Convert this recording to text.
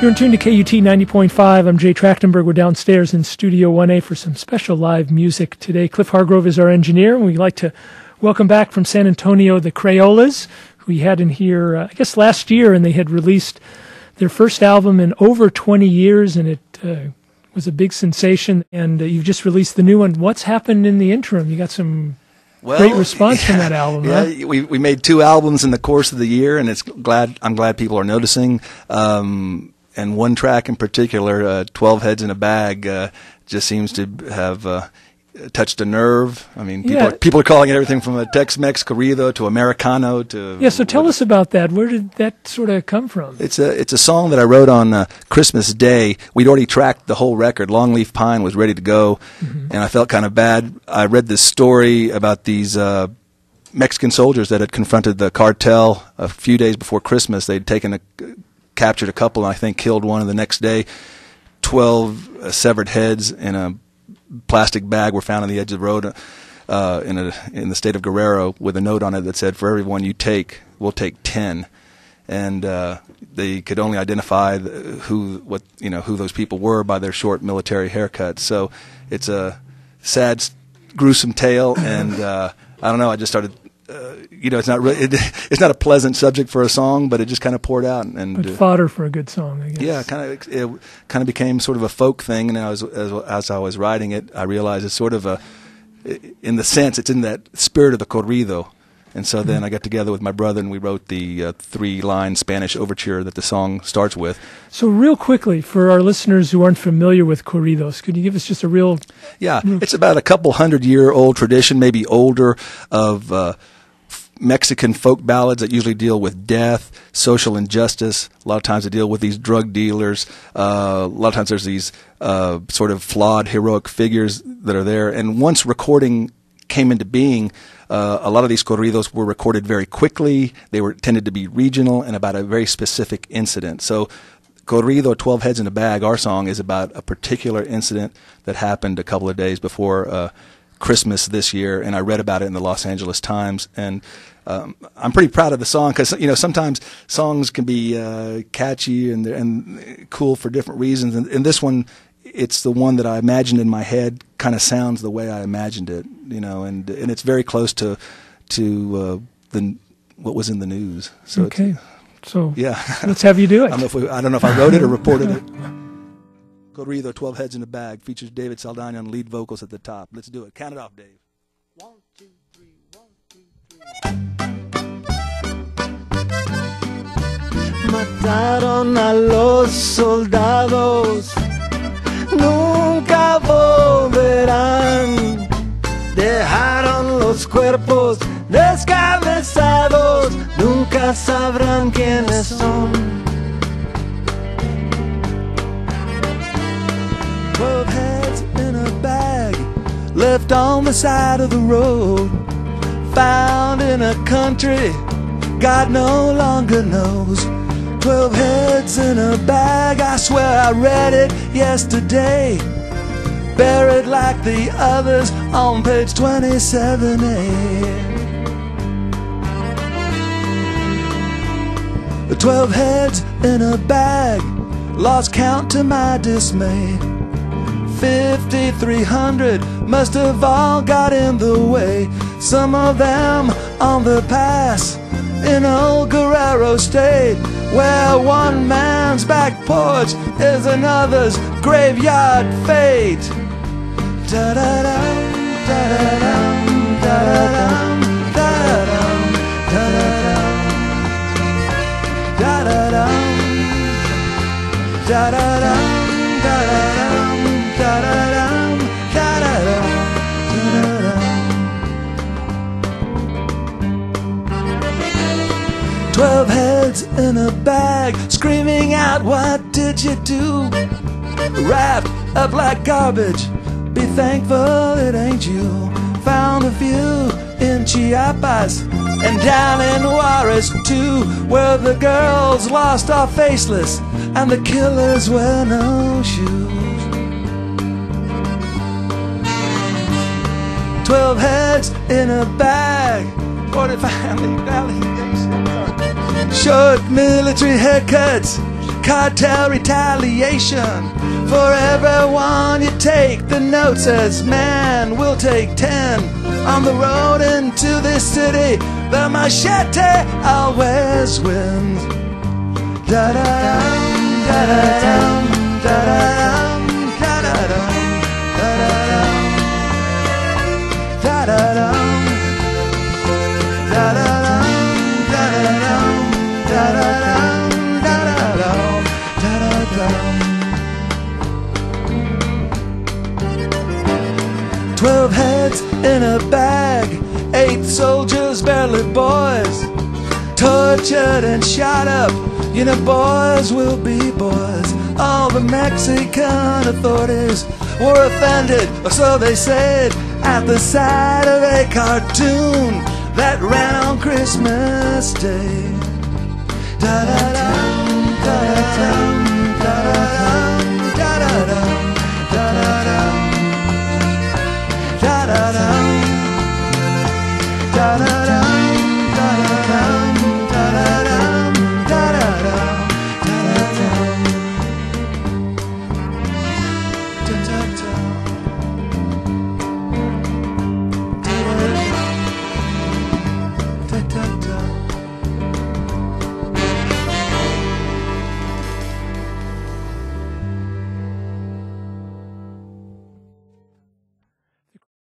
You're in tune to KUT 90.5. I'm Jay Trachtenberg. We're downstairs in Studio 1A for some special live music today. Cliff Hargrove is our engineer, and we'd like to welcome back from San Antonio the Krayolas, who we had in here, I guess, last year, and they had released their first album in over 20 years, and it was a big sensation. And you've just released the new one. What's happened in the interim? You got some great response from that album, yeah, huh? We made 2 albums in the course of the year, and I'm glad people are noticing. And one track in particular, 12 Heads in a Bag, just seems to have touched a nerve. I mean, people are calling it everything from a Tex-Mex corrido to Americano to... Yeah, so tell us about that. Where did that sort of come from? It's a song that I wrote on Christmas Day. We'd already tracked the whole record. Longleaf Pine was ready to go, and I felt kind of bad. I read this story about these Mexican soldiers that had confronted the cartel a few days before Christmas. They'd captured a couple and I think killed one, and the next day 12 severed heads in a plastic bag were found on the edge of the road in the state of Guerrero with a note on it that said, "For every one you take, we'll take 10." And they could only identify who those people were by their short military haircuts. So it's a sad, gruesome tale, and I don't know, I just started it's not really, it's not a pleasant subject for a song, but it just kind of poured out, and fodder for a good song, I guess. Yeah, it kind of became sort of a folk thing, and as I was writing it, I realized it's sort of in the sense, it's in that spirit of the corrido, and so then I got together with my brother and we wrote the 3-line Spanish overture that the song starts with. So real quickly, for our listeners who aren't familiar with corridos, could you give us just a real... Yeah, it's about a couple 100-year-old tradition, maybe older, of Mexican folk ballads that usually deal with death, social injustice. A lot of times they deal with these drug dealers. A lot of times there's these sort of flawed, heroic figures that are there. And once recording came into being, a lot of these corridos were recorded very quickly. They tended to be regional and about a very specific incident. So Corrido 12 Heads in a Bag, our song, is about a particular incident that happened a couple of days before Christmas this year, and I read about it in the Los Angeles Times, and I'm pretty proud of the song because sometimes songs can be catchy and cool for different reasons, and this one, it's the one that I imagined in my head, kind of sounds the way I imagined it, and it's very close to what was in the news. So okay, so yeah, let's have you do it. I don't know if I wrote it or reported it. Corrido 12 Heads in a Bag features David Saldana on lead vocals at the top. Let's do it. Count it off, Dave. 1, 2, 3. 1, 2, 3. Mataron a los soldados, nunca volverán. Dejaron los cuerpos descabezados, nunca sabrán quiénes son. 12 heads in a bag, left on the side of the road, found in a country God no longer knows. 12 heads in a bag, I swear I read it yesterday, buried like the others on page 27A. The 12 heads in a bag, lost count to my dismay. 5,300 must have all got in the way. Some of them on the pass in old Guerrero State, where one man's back porch is another's graveyard fate. Da-da-dum, da-da-dum, da-da-dum, da-da-dum, da-da-dum, da-da-dum, da-da-dum, da-da-dum. 12 heads in a bag, screaming out, what did you do? Wrapped up like garbage, be thankful it ain't you. Found a few in Chiapas and down in Juarez too, where the girls lost are faceless and the killers wear no shoes. 12 heads in a bag, 40 family validation. Short military haircuts, cartel retaliation. For everyone you take, the note says, man, we'll take 10. On the road into this city, the machete always wins. Da-da-dum, da-da-dum, da-da-dum, da-da-dum, da-da-dum, da-da-dum, da-da-dum, da-da-dum, da-da-dum, da-da-dum, da-da-dum. 12 heads in a bag, 8 soldiers, barely boys, tortured and shot up. You know, boys will be boys. All the Mexican authorities were offended, or so they said, at the sight of a cartoon that ran on Christmas Day. Da-da-dum, da-da-dum.